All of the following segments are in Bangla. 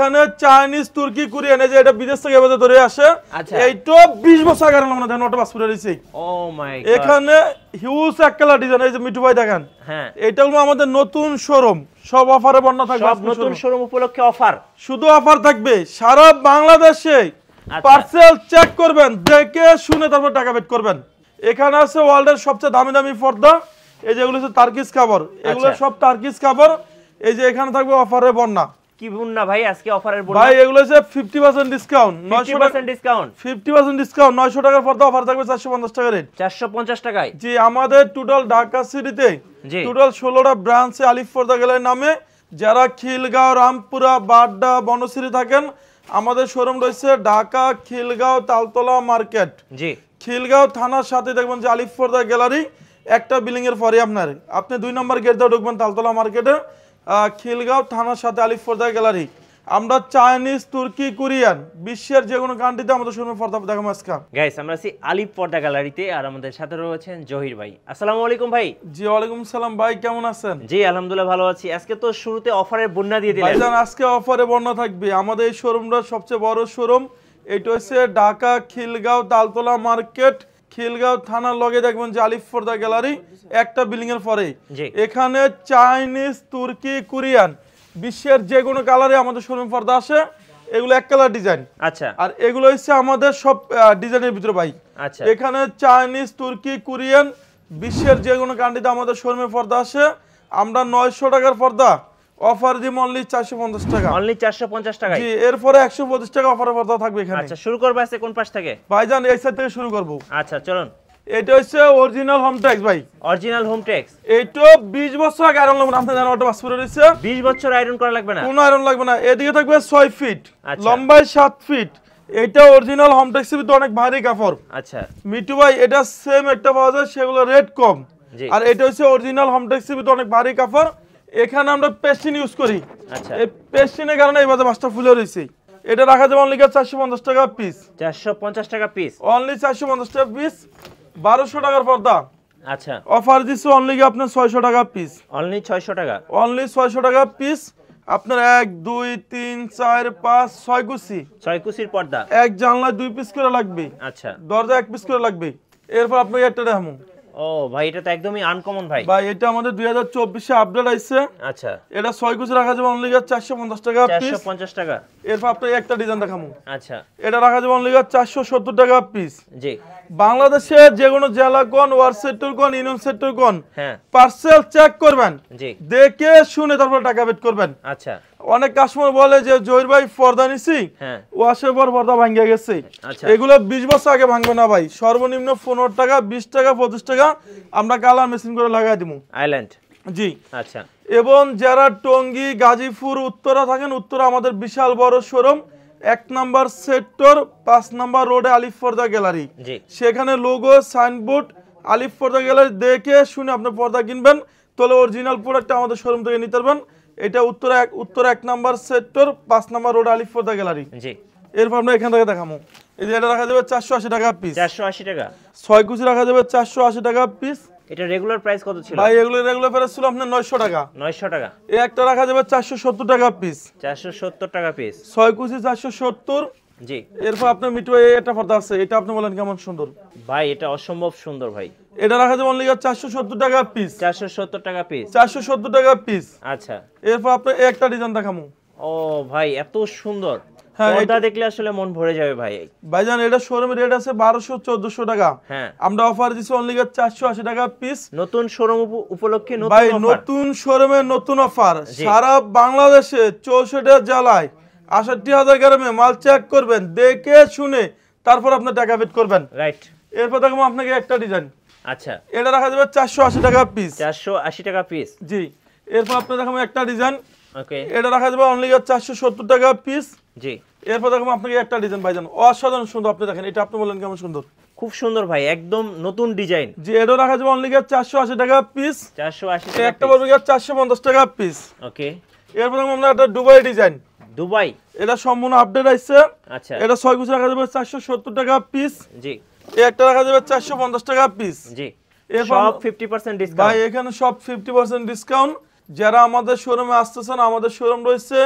এখানে চাইনিজ তুর্কি কোরিয়ান এই যে এটা বিদেশ থেকে এবারে ধরে আসে এইটো 20 বছর আগে আমরা দেখেন ওটা পাসপোর্ট রয়েছে ও মাই গড এখানে হিউজ এক কালার ডিজাইন এই যে মিঠু ভাই দেখেন হ্যাঁ এটা হলো আমাদের নতুন শোরুম সব অফারে বন্ধ থাকবে সব নতুন শোরুম উপলক্ষে অফার শুধু অফার থাকবে সারা বাংলাদেশে পার্সেল চেক করবেন দেখে শুনে তারপর টাকা পেড করবেন এখানে আছে ওয়ার্ল্ডের সবচেয়ে দামি দামি পর্দা এই যেগুলো হচ্ছে টার্কিশ কাভার এগুলো সব টার্কিশ কাভার এই যে এখানে থাকবে অফারে বন্যা কি বন্যা ভাই আজকে অফারের বন্যা ভাই এগুলো হচ্ছে 50% ডিসকাউন্ট 50% ডিসকাউন্ট 50% ডিসকাউন্ট 900 টাকার পর্দা অফার থাকবে 450 টাকা রেট 450 টাকায় জি আমাদের টোটাল ঢাকা সিটিতে টোটাল 16টা ব্রাঞ্চে আলিফ পর্দা গ্যালারি নামে যারা খিলগাঁও রামপুরা বাড্ডা বনশ্রী থাকেন আমাদের শোরুম রয়েছে ঢাকা খিলগাঁও তালতলা মার্কেট জি খিলগাঁও থানার সাথে দেখবেন যে আলিফ পর্দা গ্যালারি একটা বিল্ডিং এর পরে আপনি 2 নম্বর গেট দিয়ে ঢুকবেন তালতলা মার্কেটে খিলগাঁও থানার সাথে আলিফ পর্দা গ্যালারি আমরা চাইনিজ তুর্কি কোরিয়ান বিশ্বের যে কোনো কান্ট্রিতে আমাদের শোরুমে পর্দা দেখাবো আজকে গাইস আমরা আছি আলিফ পর্দা গ্যালারিতে আর আমাদের সাথে রয়েছেন জহির ভাই আসসালামু আলাইকুম ভাই জি ওয়ালাইকুম সালাম ভাই কেমন আছেন জি আলহামদুলিল্লাহ ভালো আছি আজকে তো শুরুতে অফারের বন্যা দিয়ে দিলেন ভাইজান আজকে অফারে বন্যা থাকবে আমাদের এই শোরুমটা সবচেয়ে বড় শোরুম এটা হচ্ছে ঢাকা খিলগাঁও তালতলা মার্কেট খিলগাঁও থানার লগে দেখবেন যে আলিফ পর্দা গ্যালারি একটা বিল্ডিং এর পরে এখানে চাইনিজ তুর্কি কোরিয়ান বিশ্বের যে কোনো কালারে আমাদের শোরুম পর্দা আসে এগুলো এক কালার ডিজাইন আচ্ছা আর এগুলো হচ্ছে আমাদের সব ডিজাইনের ভিতরে ভাই আচ্ছা এখানে চাইনিজ তুর্কি কোরিয়ান বিশ্বের যে কোনো কান্ট্রিতে আমাদের শোরুমে পর্দা আসে আমরা 900 টাকার পর্দা অফার দিম অনলি 450 টাকা অনলি 450 টাকা জি এরপরে 125 টাকা অফারে পর্দা থাকবে এখানে আচ্ছা শুরু করব আজকে কোন পাশ থেকে ভাইজান এই সাইড থেকে শুরু করব আচ্ছা চলুন এটা হচ্ছে অরিজিনাল হোম টেক্স ভাই অরিজিনাল হোম টেক্স এইটো 20 বছর আগে আয়রন লাগবে আপনি জানেন ওটা পাসপোর্ট রয়েছে 20 বছর আয়রন করা লাগবে না কোনো আয়রন লাগবে না এদিকে থাকবে 6 ফিট লম্বায় 7 ফিট এটা অরিজিনাল হোম টেক্সের ভিতরে অনেক ভারী কাপড় আচ্ছা মিটু ভাই এটা সেম একটা পাওয়া যায় সেগুলো রেট কম আর এটা হচ্ছে অরিজিনাল হোম টেক্সের ভিতরে অনেক ভারী কাপড় এখানে আমরা পেস্টিন ইউজ করি আচ্ছা এই পেস্টিনের কারণে এই বাজার মাছটা ফুলে রয়েছে এটা রাখা যাবে অনলি 450 টাকা পিস 450 টাকা পিস অনলি 450 টাকা পিস 1200 টাকার পর্দা আচ্ছা অফার দিছি অনলি আপনার 600 টাকা পিস অনলি 600 টাকা অনলি 600 টাকা পিস আপনার 1 2 3 4 5 6 কুচি 6 কুচির পর্দা এক জানলায় 2 পিস করে লাগবে আচ্ছা দরজা 1 পিস করে লাগবে এরপর আপনাকে একটা দেখাবো ও ভাই এটা তো একদমই আনকমন ভাই ভাই এটা আমাদের 2024 এ আপডেট আইছে আচ্ছা এটা 6 কুচি রাখা যাবে অনলি 450 টাকা পিস 450 টাকা এরপর আপনাকে একটা ডিজাইন দেখাবো আচ্ছা এটা রাখা যাবে অনলি 470 টাকা পিস জি বাংলাদেশে যে কোনো জেলা কোন ওয়ার্ড সেক্টর কোন ইউনিয়ন সেক্টর কোন হ্যাঁ পার্সেল চেক করবেন জি দেখে শুনে তারপর টাকা পেড করবেন আচ্ছা অনেক কাস্টমার বলে যে জহির ভাই পর্দা নিছি হ্যাঁ ওয়াশের পর পর্দা ভাঙে গেছে আচ্ছা এগুলো 20 বছর আগে ভাঙবে না ভাই সর্বনিম্ন 15 টাকা 20 টাকা 25 টাকা আমরা কালার মেশিন করে লাগাই দিমু আইল্যান্ড জি আচ্ছা এবং যারা টঙ্গী গাজীপুর উত্তরা থাকেন উত্তরা আমাদের বিশাল বড় শোরুম 1 নাম্বার সেক্টর 5 নাম্বার রোডে আলিফ পর্দা গ্যালারি সেখানে লোগো সাইনবোর্ড আলিফ পর্দা গ্যালারি দেখে শুনে আপনি পর্দা কিনবেন তাহলে অরিজিনাল প্রোডাক্টটা আমাদের শোরুম থেকে নিতে পারবেন এটা উত্তর 1 নাম্বার সেক্টর 5 নাম্বার রোড আলিফ পর্দা গ্যালারি জি এরপর আমরা এখান থেকে দেখাবো এই যে এটা রাখা যাবে 480 টাকা পিস 480 টাকা 6 কুচি রাখা যাবে 480 টাকা পিস এটা রেগুলার প্রাইস কত ছিল ভাই এগুলো রেগুলার প্রাইস ছিল আপনার 900 টাকা 900 টাকা এই একটা রাখা যাবে 470 টাকা পিস 470 টাকা পিস 6 কুচি 470 জি এরপর আপনার মিটু এটা পর্দা আছে এটা আপনি বলেন কেমন সুন্দর ভাই এটা অসম্ভব সুন্দর ভাই এটা রাখা যাবে অনলি 470 টাকা পিস 470 টাকা পিস 470 টাকা পিস আচ্ছা এরপর আপনি একটা ডিজাইন দেখামু ও ভাই এত সুন্দর পর্দা দেখলে আসলে মন ভরে যাবে ভাই ভাইজান এটা শোরুমের রেট আছে 1200 1400 টাকা হ্যাঁ আমরা অফার দিছি অনলি 480 টাকা পিস নতুন শোরুম উপলক্ষে নতুন অফার ভাই নতুন শোরুমে নতুন অফার সারা বাংলাদেশে 64 জেলায় 68000 গ্রামে মাল চেক করবেন দেখে শুনে তারপর আপনি টাকা পেড করবেন রাইট এরপর দেখাবো আপনাকে একটা ডিজাইন আচ্ছা এটা রাখা যাবে 480 টাকা পিস 480 টাকা পিস জি এরপর আপনি দেখাবো একটা ডিজাইন ওকে এটা রাখা যাবে অনলি 470 টাকা পিস জি এরপর দেখাবো আপনাকে একটা ডিজাইন ভাইজান অসাধারণ সুন্দর আপনি দেখেন এটা আপনি বলেন কেমন সুন্দর খুব সুন্দর ভাই একদম নতুন ডিজাইন জি এটা রাখা যাবে অনলি 480 টাকা পিস 480 টাকা একটা বলবো 450 টাকা পিস ওকে এরপর আমরা একটা দুবাই ডিজাইন দুবাই এটা সম্পূর্ণ আপডেট আইছে আচ্ছা এটা 6 কুচি রাখা যাবে 470 টাকা পিস জি এই একটা রাখা যাবে 450 টাকা পিস জি সব 50% ডিসকাউন্ট ভাই এখানে সব 50% ডিসকাউন্ট যারা আমাদের শোরুমে আসতেছেন আমাদের শোরুম রয়েছে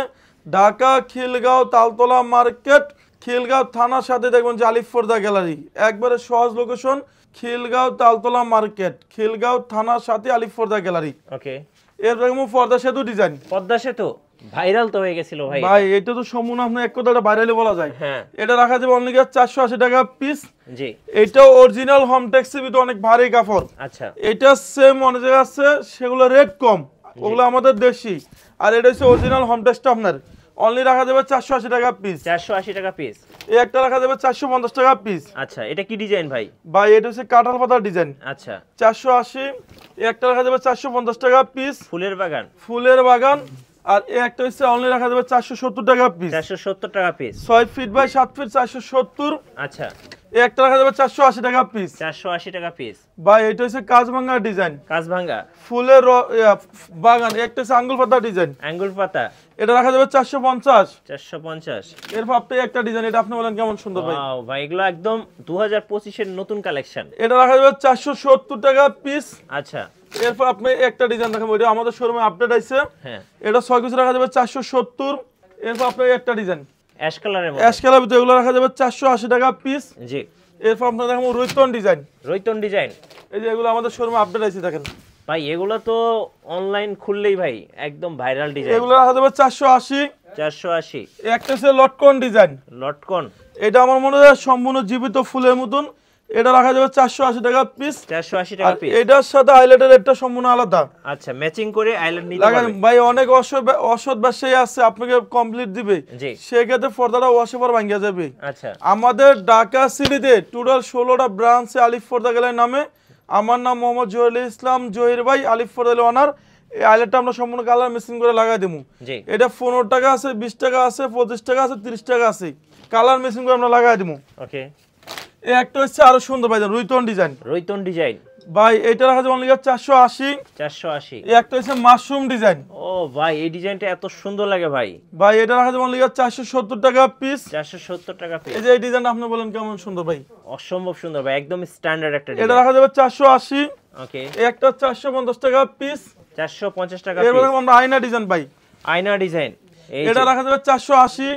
ঢাকা খিলগাঁও তালতলা মার্কেট, খিলগাঁও থানার সাথে দেখবেন যে আলিফ পর্দা গ্যালারি, একবারে সহজ লোকেশন, খিলগাঁও তালতলা মার্কেট, খিলগাঁও থানার সাথে আলিফ পর্দা গ্যালারি। ওকে, এর দেখুন পর্দা সেতু ডিজাইন। পদ্মা সেতু ভাইরাল তো হয়ে গেছিল ভাই। ভাই এটা তো সম্পূর্ণ আপনি এক কথাটা ভাইরালি বলা যায়। হ্যাঁ, এটা রাখা যাবে অনলি 480 টাকা পিস। জি, এটা অরিজিনাল হোম টেক্সের ভিতরে অনেক ভারী কাপড়। আচ্ছা, এটা সেম অনেক জায়গা আছে, সেগুলো রেট কম, ওগুলো আমাদের দেশি। আর এটা হচ্ছে অরিজিনাল হোম টেক্সটা আপনার অনলি রাখা যাবে 480 টাকা পিস। 480 টাকা পিস। এই একটা রাখা যাবে 450 টাকা পিস। আচ্ছা, এটা কি ডিজাইন ভাই? ভাই এটা হচ্ছে কাঁঠাল পাতার ডিজাইন। আচ্ছা, 480। এই একটা রাখা যাবে 450 টাকা পিস, ফুলের বাগান, ফুলের বাগান। আর এই একটা হচ্ছে অনলি রাখা যাবে 470 টাকা পিস। 470 টাকা পিস। 6 feet by 7 fit 470। আচ্ছা, এই একটা রাখা যাবে 480 টাকা পিস। 480 টাকা পিস। ভাই এটা হচ্ছে কাজভাঙ্গা ডিজাইন, কাজভাঙ্গা, ফুলের বাগান। একটা হচ্ছে আঙ্গুল পাতা ডিজাইন, আঙ্গুর পাতা, এটা রাখা যাবে 450। 450। এরপর আপনি একটা ডিজাইন, এটা আপনি বলেন কেমন সুন্দর ভাই। ওয়াও ভাই, এগুলো একদম 2025 এর নতুন কালেকশন। এটা রাখা যাবে 470 টাকা পিস। আচ্ছা, এরপর আপনি একটা ডিজাইন দেখাবো, এটা আমাদের শোরুমে আপডেট আছে। হ্যাঁ, এটা 6 পিস রাখা যাবে 470। এরপর আপনি একটা ডিজাইন অ্যাশ কালারের অ্যাশ মধ্যে, কালার ভিতরে, এগুলো রাখা যাবে 480 টাকা পিস। জি, এরপর আপনার দেখাবো রৈতন ডিজাইন। রৈতন ডিজাইন। এই যে এগুলো আমাদের শোরুমে আপডেট আছে, দেখেন ভাই এগুলো তো অনলাইন খুললেই ভাই একদম ভাইরাল ডিজাইন। এগুলো রাখা যাবে 480। 480। একটা হচ্ছে লটকন ডিজাইন, লটকন, এটা আমার মনে হয় সম্পূর্ণ জীবিত ফুলের মতন। এটা রাখা যাবে 480 টাকা পিস। 480 টাকা পিস। এটার সাথে হাইলাইটের রেটটা সম্পূর্ণ আলাদা। আচ্ছা, ম্যাচিং করে আইল্যান্ড নিতে লাগান পারবে। ভাই, অনেক অসৎ ব্যবসায়ী আছে আপনাকে কমপ্লিট দিবে, জি, সেক্ষেত্রে পর্দাটা ওয়াশে পর ভাঙিয়া যাবে। আচ্ছা, আমাদের ঢাকা সিটিতে টোটাল 16টা ব্রাঞ্চে আলিফ পর্দা গ্যালারির নামে। আমার নাম মোহাম্মদ জহিরুল ইসলাম, জহির ভাই, আলিফ পর্দা ওনার। এই আইলেটটা আমরা সম্পূর্ণ কালার মেশিন করে লাগাই দেবো। জি, এটা 15 টাকা আছে, 20 টাকা আছে, 25 টাকা আছে, 30 টাকা আছে, কালার মেশিন করে আমরা লাগাই দেবো। ওকে, এই একটা হচ্ছে আরো সুন্দর ভাই, রুইতন ডিজাইন। রৈতন ডিজাইন। ভাই এটা রাখা যাবে অনলি 480। 480। এই একটা হচ্ছে মাশরুম ডিজাইন। ও ভাই, এই ডিজাইনটা এত সুন্দর লাগে ভাই। ভাই এটা রাখা যাবে অনলি 470 টাকা পিস। 470 টাকা পিস। এই যে এই ডিজাইনটা আপনি বলেন কেমন সুন্দর ভাই। অসম্ভব সুন্দর ভাই, একদম স্ট্যান্ডার্ড একটা এটা ডিজাইন। রাখা যাবে 480। ওকে, এই একটা 450 টাকা পিস। 450 টাকা এরপর পিস। আমরা আয়না ডিজাইন ভাই, আয়না ডিজাইন। এই এটা রাখা যাবে 480।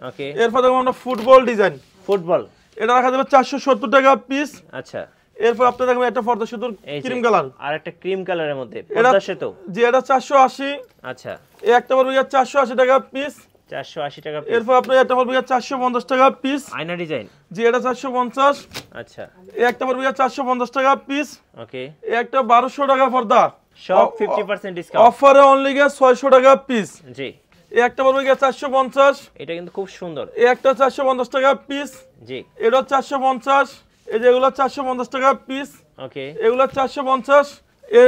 ওকে, এরপর দেখো আমরা ফুটবল ডিজাইন, ফুটবল। এটা রাখা যাবে 470 টাকা পিস। আচ্ছা, এরপর আপনি দেখবেন একটা পর্দা সেতুর এই যে, ক্রিম কালার, আর একটা ক্রিম কালারের মধ্যে এটা পদ্মা সেতু। যে এটা 480। আচ্ছা, এই একটা পড়বে 480 টাকা পিস। 480 টাকা পিস। এরপর আপনি একটা পড়বে 450 টাকা পিস। আয়না ডিজাইন। যে এটা 450। আচ্ছা, এই একটা পড়বে 450 টাকা পিস। ওকে, এই একটা 1200 টাকা পর্দা, সব 50% ডিসকাউন্ট। অফারে অনলি 600 টাকা পিস। জি, এই একটা পড়বে 450। এটা কিন্তু খুব সুন্দর। এই একটা 450 টাকা পিস। জি, এটা 450। এই যে এগুলো 450 টাকা পিস। ওকে, এগুলো 450।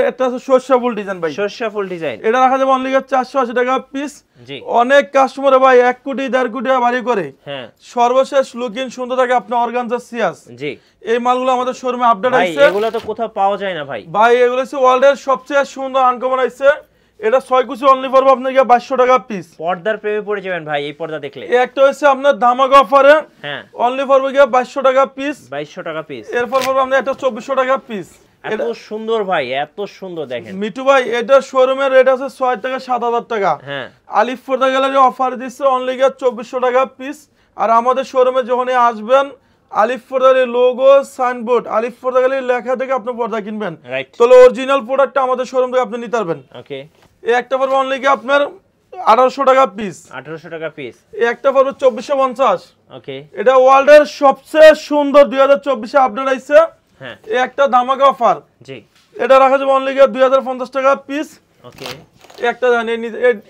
একটা আছে সরষা ফুল ডিজাইন ভাই, সরষা ফুল ডিজাইন। এটা রাখা যাবে অনলি 480 টাকা পিস। জি, অনেক কাস্টমার ভাই 1 কোটি 1.5 কোটি বাড়ি করে, হ্যাঁ, সর্বশেষ লুকিং সুন্দর থাকে আপনার অর্গানজা সিয়াস। জি এই মালগুলো আমাদের শোরুমে আপডেট ভাই, আছে এগুলো তো কোথাও পাওয়া যায় না ভাই। ভাই। এগুলো হচ্ছে ওয়ার্ল্ডের সবচেয়ে সুন্দর আনকমন আছে। এটা 6 কুচি অনলি পড়বে আপনাকে 2200 টাকা পিস। পর্দার প্রেমে পড়ে যাবেন ভাই এই পর্দা দেখলে। এই একটা হচ্ছে আপনার ধামাকা অফারে, হ্যাঁ, অনলি পড়বে 2200 টাকা পিস। 2200 টাকা পিস। এরপর পড়বে আপনার একটা 2400 টাকা পিস। এত সুন্দর ভাই, এত সুন্দর দেখেন। মিটু ভাই এটা শোরুমের রেট আছে 6 থেকে 7000 টাকা। হ্যাঁ, আলিফ পর্দা গ্যালারি অফার দিচ্ছে অনলি 2400 টাকা পিস। আর আমাদের শোরুমে যখনই আসবেন, আলিফ পর্দার লোগো সাইনবোর্ড আলিফ পর্দা গ্যালারি লেখা থেকে আপনি পর্দা কিনবেন, রাইট। তাহলে অরিজিনাল প্রোডাক্টটা আমাদের শোরুম থেকে আপনি নিতে পারবেন। ওকে, এই একটা পড়বে অনলি আপনার 1800 টাকা পিস। 1800 টাকা পিস। এই একটা পড়বে 2450। ওকে, এটা ওয়ার্ল্ডের সবচেয়ে সুন্দর 2024 এ আপডেট আইছে। হ্যাঁ, এই একটা ধামাকা অফার, জি, এটা রাখা যাবে অনলি 2050 টাকা পিস। ওকে, এই একটা জানি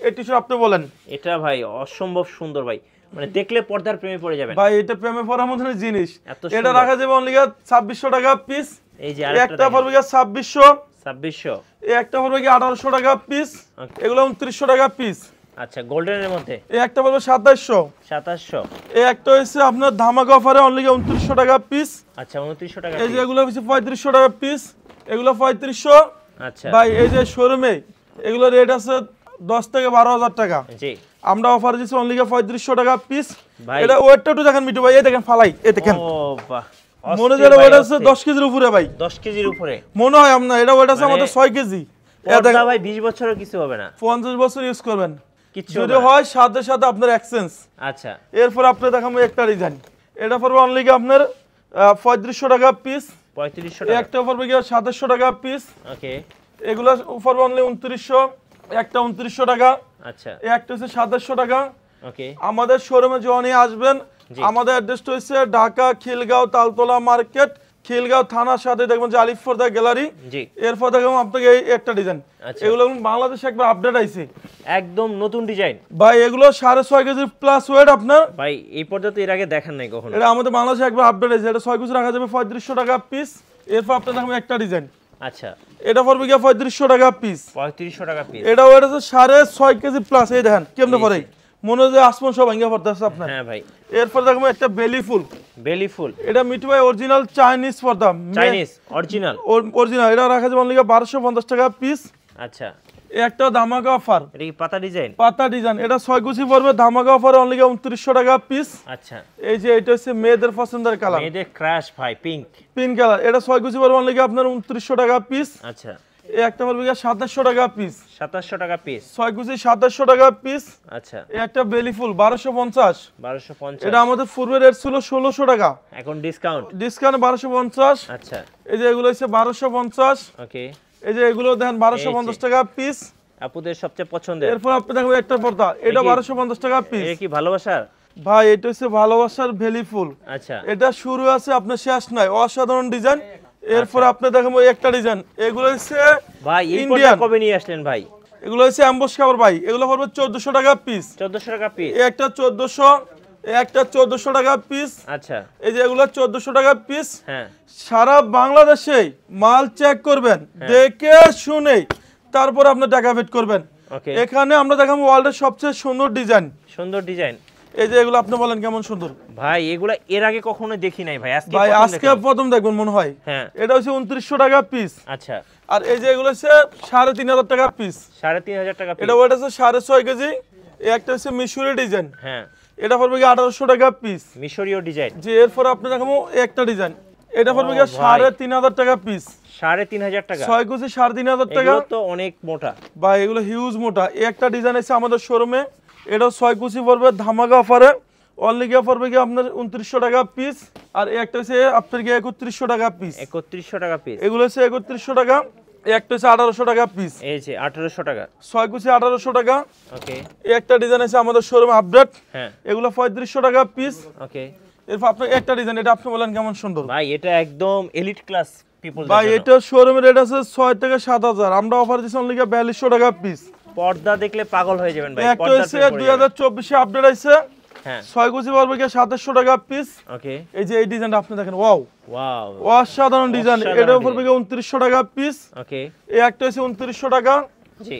এই টি শার্ট আপনি বলেন এটা ভাই অসম্ভব সুন্দর ভাই, মানে দেখলে পর্দার প্রেমে পড়ে যাবেন ভাই। এটা প্রেমে পড়ার মতন জিনিস। এত এটা সুন্দর। রাখা যাবে অনলি 2600 টাকা পিস। এই যে এই আরেকটা একটা দেখেন, পড়বে 2600। 2600। এই একটা পড়বে 1800 টাকা পিস। Okay. এগুলো 2900 টাকা পিস। আচ্ছা, গোল্ডেনের মধ্যে এই একটা পড়বে 2700। 2700। এই একটা হচ্ছে আপনার ধামাকা অফারে অনলি 2900 টাকা পিস। আচ্ছা, 2900 টাকা এই যে piece। এগুলো হচ্ছে 3500 টাকা পিস। এগুলো 3500। আচ্ছা ভাই এই যে শোরুমে এগুলো রেট আছে 10 থেকে 12000 টাকা। জি, আমরা অফার দিচ্ছি অনলি 3500 টাকা পিস। ভাই এটা ওয়েটটা একটু দেখেন মিটু ভাই, এই দেখেন ফালাই, এই দেখেন ও বাহ, মনে অস্থির হয় ভাই, ওয়েট আছে অস্থির। 10 কেজির উপরে ভাই, 10 কেজির উপরে মনে হয় আপনার এটা ওয়েট আছে মানে আমাদের 6 কেজি। পর্দা ভাই 20 বছরের কিছু হবে না। 50 বছর ইউজ করবেন। যদি হয় সাথে সাথে আপনার এক্সচেঞ্জ। আচ্ছা, এরপর আপনি দেখাবো একটা ডিজাইন, এটা পড়বে অনলি আপনার 3500 টাকা পিস। 3500 টাকা। একটা পড়বে 2700 টাকা পিস। ওকে, এগুলো পড়বে অনলি 2900, একটা 2900 টাকা। আচ্ছা, একটা হচ্ছে 2700 টাকা। ওকে, আমাদের শোরুমে যখনই আসবেন, আমাদের অ্যাড্রেসটা হচ্ছে ঢাকা খিলগাঁও তালতলা মার্কেট, খিলগাঁও থানার সাথে দেখবেন যে আলিফ ফরদা গ্যালারি। এরপর দেখবেন আপনাকে এই একটা ডিজাইন, এগুলো বাংলাদেশে একবার আপডেট আইছে, একদম নতুন ডিজাইন ভাই। এগুলো 6.5 কেজি প্লাস ওয়েট আপনার, ভাই এই পর্যন্ত এর আগে দেখেন নাই কখনো। এটা আমাদের বাংলাদেশে একবার আপডেট আইছে। এটা 6 কেজি রাখা যাবে 3500 টাকা পিস। এরপর আপনার দেখবেন একটা ডিজাইন, আচ্ছা, এটা পড়বে 3500 টাকা পিস। 3500 টাকা পিস। এটা ওয়েট আছে 6.5 কেজি প্লাস। এই দেখেন কেমনে পড়ে, মনে হয় যে আসমান সব ভাঙা পড়তেছে আপনার। হ্যাঁ ভাই। এরপর দেখবো একটা বেলি ফুল। বেলি ফুল, এটা মিঠু ভাই অরিজিনাল চাইনিজ পর্দা, চাইনিজ অরিজিনাল। অরিজিনাল এটা রাখা যাবে অনলি 1250 টাকা পিস। আচ্ছা, একটা ধামাকা অফার, এটা কি পাতা ডিজাইন? পাতা ডিজাইন, এটা 6 কুচি পড়বে, ধামাকা অফার অনলি 2900 টাকা পিস। আচ্ছা, এই যে এটা হচ্ছে মেয়েদের পছন্দের কালার, মেয়েদের ক্রাশ ভাই, পিঙ্ক পিঙ্ক কালার। এটা 6 কুচি পড়বে অনলি আপনার 2900 টাকা পিস। আচ্ছা, এই একটা পড়বে 2700 টাকা পিস। 2700 টাকা পিস। 6 কুচি 2700 টাকা পিস। আচ্ছা, এই একটা বেলি ফুল 1250। 1250। এটা আমাদের পূর্বে রেট ছিল 1600 টাকা, এখন ডিসকাউন্ট। ডিসকাউন্ট 1250। আচ্ছা, এই যে এগুলো হচ্ছে 1250। ওকে, এই যে এগুলো দেখেন 1250 টাকা পিস। আপুদের সবচেয়ে পছন্দের। এরপর আপনি দেখবেন একটা পর্দা, এটা 1250 টাকা পিস। এটা কি ভালোবাসার? ভাই এটা হচ্ছে ভালোবাসার ভ্যালি ফুল। আচ্ছা, এটা শুরু আছে আপনার শেষ নাই, অসাধারণ ডিজাইন। এরপর আপনি দেখাবো একটা ডিজাইন, এগুলো হচ্ছে ভাই এই পর্দা ইন্ডিয়ান। কবে নিয়ে আসলেন ভাই? এগুলো হচ্ছে অ্যাম্বুশ কাভার ভাই, এগুলো পড়বে 1400 টাকা পিস। 1400 টাকা পিস। এই একটা 1400, এই একটা 1400 টাকা পিস। আচ্ছা, এই যে এগুলো 1400 টাকা পিস। হ্যাঁ, সারা বাংলাদেশে মাল চেক করবেন, দেখে শুনে তারপর আপনি টাকা পেড করবেন। ওকে, এখানে আমরা দেখাবো ওয়ার্ল্ডের সবচেয়ে সুন্দর ডিজাইন। সুন্দর ডিজাইন। এই যে এগুলো আপনি বলেন কেমন সুন্দর ভাই, এগুলা এর আগে কখনো দেখি নাই ভাই, আজকে ভাই, প্রথম আজকে দেখলাম। প্রথম দেখবেন মনে হয়। হ্যাঁ, এটা হচ্ছে 2900 টাকা পিস। আচ্ছা, আর এই যে এগুলো হচ্ছে 3500 টাকা পিস। 3500 টাকা পিস। এটা ওয়েট আছে 6.5 কেজি। এই একটা হচ্ছে মিশরি ডিজাইন, হ্যাঁ, এটা পড়বে 1800 টাকা পিস। মিশরীয় ডিজাইন। যে এরপর আপনি দেখাবো একটা ডিজাইন, এটা পড়বে ও ভাই। 3500 টাকা পিস। 3500 টাকা। 6 কেজি 3500 টাকা। এগুলো তো অনেক মোটা ভাই, এগুলো হিউজ মোটা। এই একটা ডিজাইন আছে আমাদের শোরুমে, এটা 6 কুচি পড়বে, ধামাকা অফারে অনলি পড়বে আপনার 2900 টাকা পিস। আর এই একটা হচ্ছে আপনার 3100 টাকা পিস। 3100 টাকা পিস। এগুলো হচ্ছে 3100 টাকা। এই একটা হচ্ছে 1800 টাকা পিস। এই যে 1800 টাকা। 6 কুচি 1800 টাকা। ওকে, এই একটা ডিজাইন আছে আমাদের শোরুমে আপডেট, হ্যাঁ, এগুলো 3500 টাকা পিস। ওকে, এরপর আপনার একটা ডিজাইন, এটা আপনি বলেন কেমন সুন্দর ভাই, এটা একদম এলিট ক্লাস পিপল। ভাই, এটা শোরুমের রেট আছে 6 থেকে 7000, আমরা অফার দিচ্ছি অনলি 4200 টাকা পিস। পর্দা দেখলে পাগল হয়ে যাবেন ভাই। একটা হচ্ছে 2024 এ আপডেট আছে, হ্যাঁ, 6 কুচি পড়বে 2700 টাকা পিস। ওকে, এই যে এই ডিজাইনটা আপনি দেখেন, ওয়াও ওয়াও, অসাধারণ ডিজাইন। এটা পড়বে 2900 টাকা পিস। ওকে, এই একটা হচ্ছে 2900 টাকা। জি,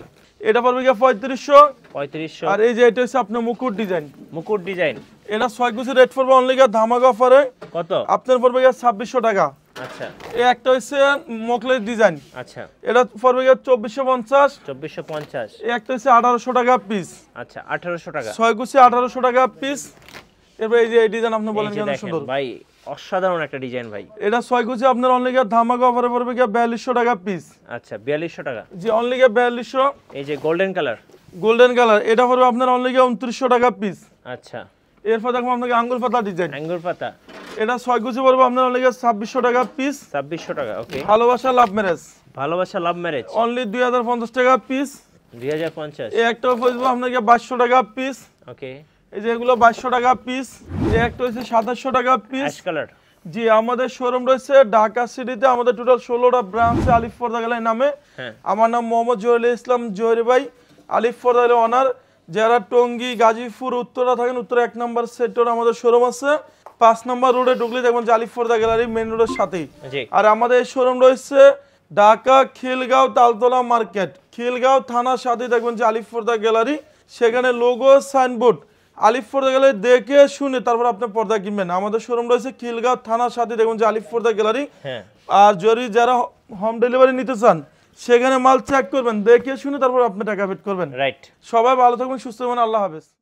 এটা পড়বে 3500। 3500। আর এই যে এটা হচ্ছে আপনার মুকুট ডিজাইন, মুকুট ডিজাইন। এটা 6 কুচি রেট পড়বে অনলি ধামাকা অফারে কত? আপনার পড়বে 2600 টাকা। আচ্ছা, এই একটা হচ্ছে মোকলেস ডিজাইন, আচ্ছা, এটা পড়বে 2450। 2450। এই একটা হচ্ছে 1800 টাকা পিস। আচ্ছা, 1800 টাকা। 6 কুচি 1800 টাকা পিস। এরপর এই যে এই ডিজাইন আপনি বলেন এই যে কেমন দেখেন সুন্দর ভাই, অসাধারণ একটা ডিজাইন ভাই। এটা 6 কুচি আপনার অনলি ধামাকা অফারে পড়বে 4200 টাকা পিস। আচ্ছা, 4200 টাকা। জি, অনলি 4200। এই যে গোল্ডেন কালার। গোল্ডেন কালার, এটা পড়বে আপনার অনলি 2900 টাকা পিস। আচ্ছা, এরপর দেখো আপনাকে আঙ্গুর পাতা ডিজাইন, আঙ্গুর পাতা। এটা 6 কুচি পড়বে আপনার অনলি 2600 টাকা পিস। 2600 টাকা। ওকে, ভালোবাসা লাভ ম্যারেজ ভালোবাসা লাভ ম্যারেজ। অনলি 2050 টাকা পিস। 2050। এই একটা পড়বে আপনাকে 2200 টাকা পিস। ওকে, এই যে এগুলো 2200 টাকা পিস। এই একটা হচ্ছে 2700 টাকা পিস। Ash colour. জি, আমাদের শোরুম রয়েছে ঢাকা সিটিতে, আমাদের টোটাল 16টা ব্রাঞ্চ আলিফ ফরদা গ্যালারি নামে। হ্যাঁ, আমার নাম মোহাম্মদ জহিরুল ইসলাম জহির ভাই, আলিফ ফরদা গ্যালারি অনার। যারা টঙ্গী গাজীপুর উত্তরা থাকেন, উত্তরা 1 নম্বর সেক্টর আমাদের শোরুম আছে। 5 নম্বর রোডে ঢুকলে দেখবেন যে আলিফ ফরদা গ্যালারি মেইন রোডের সাথেই। জি, আর আমাদের শোরুম রয়েছে ঢাকা খিলগাঁও তালতলা মার্কেট, খিলগাঁও থানার সাথে দেখবেন যে আলিফ ফরদা গ্যালারি। সেখানে লোগো সাইনবোর্ড আলিফ ফরদা গ্যালারি দেখে শুনে তারপর আপনি পর্দা কিনবেন। আমাদের শোরুম রয়েছে খিলগাঁও থানার সাথে দেখবেন যে আলিফ ফরদা গ্যালারি। হ্যাঁ, আর যদি যারা হোম ডেলিভারি নিতে চান, সেখানে মাল চেক করবেন, দেখে শুনে তারপর আপনি টাকা পেড করবেন। রাইট। সবাই ভালো থাকবেন, সুস্থ থাকবেন, আল্লাহ হাফেজ।